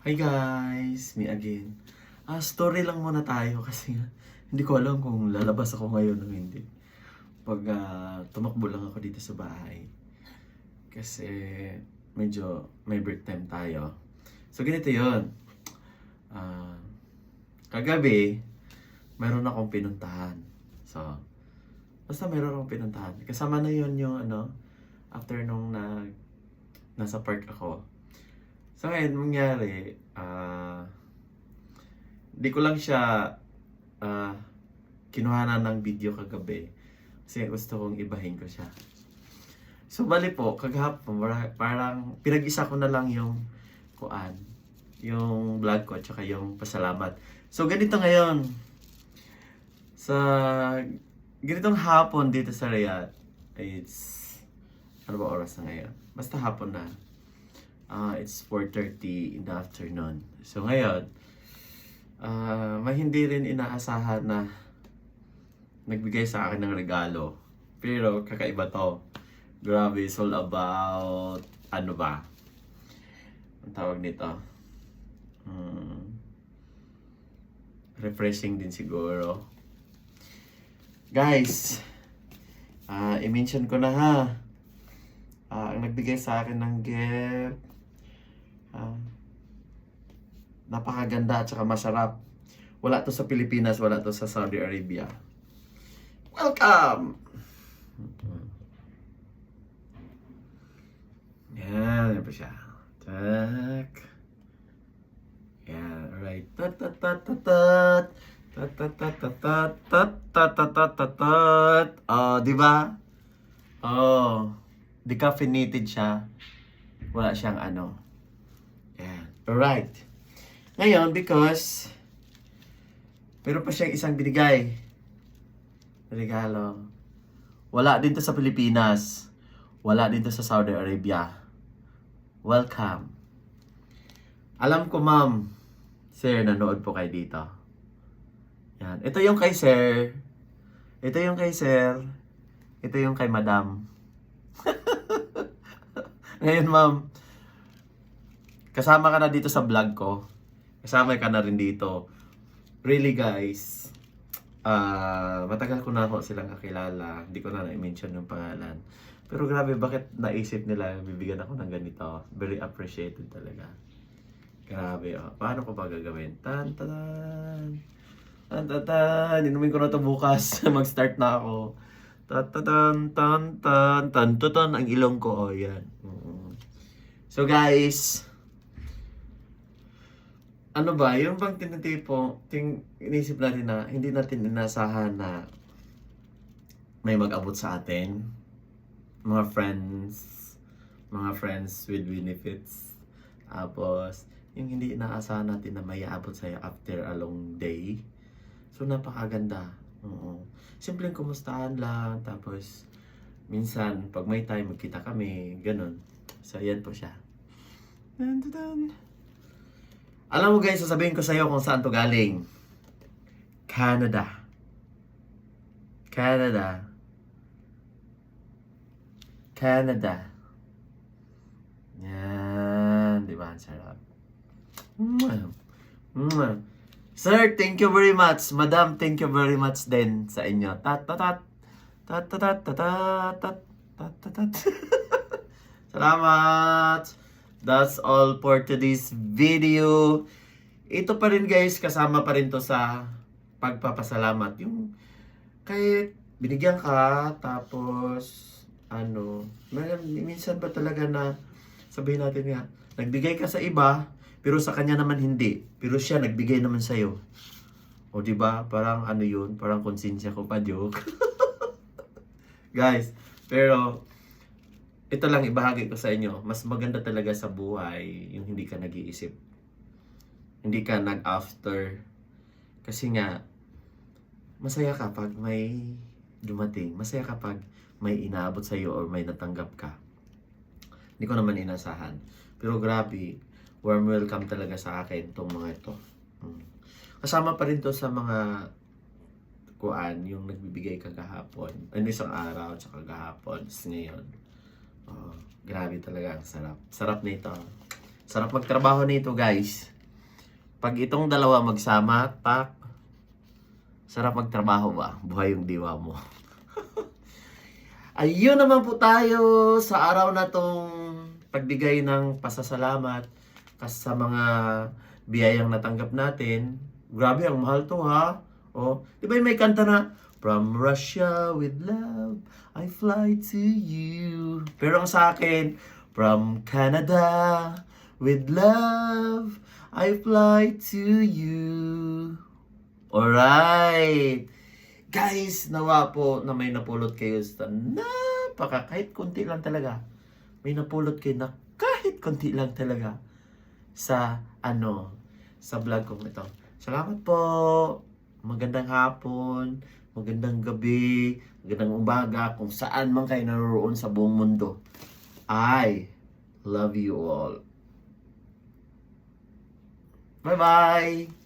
Hi guys! Me again. Story lang muna tayo kasi hindi ko alam kung lalabas ako ngayon o hindi. Pag tumakbo lang ako dito sa bahay. Kasi medyo may break time tayo. So ganito yun. Ah, Kagabi, mayroon akong pinuntahan. So, basta mayroon akong pinuntahan. Kasama na yun yung after nung nasa park ako. So ngayon, mangyari, di ko lang siya kinuhanan ng video kagabi. Kasi gusto kong ibahin ko siya. So bali po, kagahapon, parang pinag-isa ko na lang yung yung vlog ko, tsaka yung pasalamat. So ganito ngayon, sa ganitong hapon dito sa Riyadh, it's, ano ba oras na ngayon? Basta hapon na. It's 4:30 in the afternoon. So ngayon, may hindi rin inaasahan na nagbigay sa akin ng regalo. Pero kakaiba to. Grabe, it's all about, ano ba? Ang tawag nito? Refreshing din siguro. Guys, i-mention ko na ha. Ang nagbigay sa akin ng gift, napakaganda at saka masarap. Wala to sa Pilipinas, wala to sa Saudi Arabia. Welcome! Yan, yan pa siya. Tak. Yan, alright. Tat-tat-tat-tat-tat. Tat-tat-tat-tat-tat-tat-tat. Di ba? Decaffeinated siya. Wala siyang ano. Yan. Alright. Ngayon, because meron pa siyang isang binigay. Regalo. Wala din to sa Pilipinas. Wala din to sa Saudi Arabia. Welcome. Alam ko, ma'am, sir, nanood po kayo dito. Yan. Ito yung kay sir. Ito yung kay sir. Ito yung kay madam. Ngayon, ma'am, kasama ka na dito sa vlog ko. Kasama ka na rin dito. Really, guys, matagal ko na ako silang kakilala. Hindi ko na na-mention yung pangalan. Pero grabe, bakit naisip nila bibigyan ako ng ganito? Very appreciated talaga. Grabe, paano ko ba gagawin? Tan-tan! Tan-tan! Inumin ko na ito bukas. Mag-start na ako. Tan-tan! Tan-tan! Tan-tan! Ang ilong ko, yan. So guys, ano ba, yung bang inisip natin na hindi natin inasahan na may mag-abot sa atin. Mga friends with benefits. Tapos, yung hindi inaasahan natin na may aabot sa'yo after a long day. So, napakaganda. Simpleng kumustahan lang. Tapos, minsan, pag may time, magkita kami. Ganun. So, yan po siya. Dun, dun, dun. Alam mo guys, sasabihin ko sa'yo kung saan to galing. Canada. Canada. Canada. Yan. Diba? Ang sarap. Sir, thank you very much. Madam, thank you very much din sa inyo. Tat-tat-tat. Tat-tat-tat. Tat-tat-tat. Salamat. That's all for today's video. Ito pa rin guys, kasama pa rin to sa pagpapasalamat. Yung kahit binigyan ka, tapos minsan ba talaga na sabihin natin nga, nagbigay ka sa iba, pero sa kanya naman hindi. Pero siya nagbigay naman sa'yo. O diba? Parang yun, parang konsensya ko pa, joke. Guys, pero ito lang ibahagi ko sa inyo. Mas maganda talaga sa buhay yung hindi ka nag-iisip. Hindi ka nag-after. Kasi nga, masaya ka pag may dumating. Masaya ka pag may inaabot sa iyo or may natanggap ka. Hindi ko naman inasahan. Pero grabe, warm welcome talaga sa akin itong mga ito. Kasama pa rin to sa mga yung nagbibigay kagahapon. Isang araw, tsaka kagahapon. Ngayon. Grabe talaga, ang sarap. Sarap nito. Sarap magtrabaho nito, guys. Pag itong dalawa magsama, tak, sarap magtrabaho ba? Buhay yung diwa mo. Ayun naman po tayo sa araw na tong pagbigay ng pasasalamat kasi sa mga biyayang natanggap natin. Grabe, ang mahal to ha. Oh, di ba yung may kanta na, From Russia with love, I fly to you. Pero ang sa akin, From Canada with love, I fly to you. Alright. Guys, nawa po na may napulot kayo sa kahit konti lang talaga. May napulot kayo na kahit konti lang talaga sa sa vlog kong ito. Salamat po. Magandang hapon, magandang gabi, magandang umaga, kung saan man kayo naroon sa buong mundo. I love you all. Bye-bye!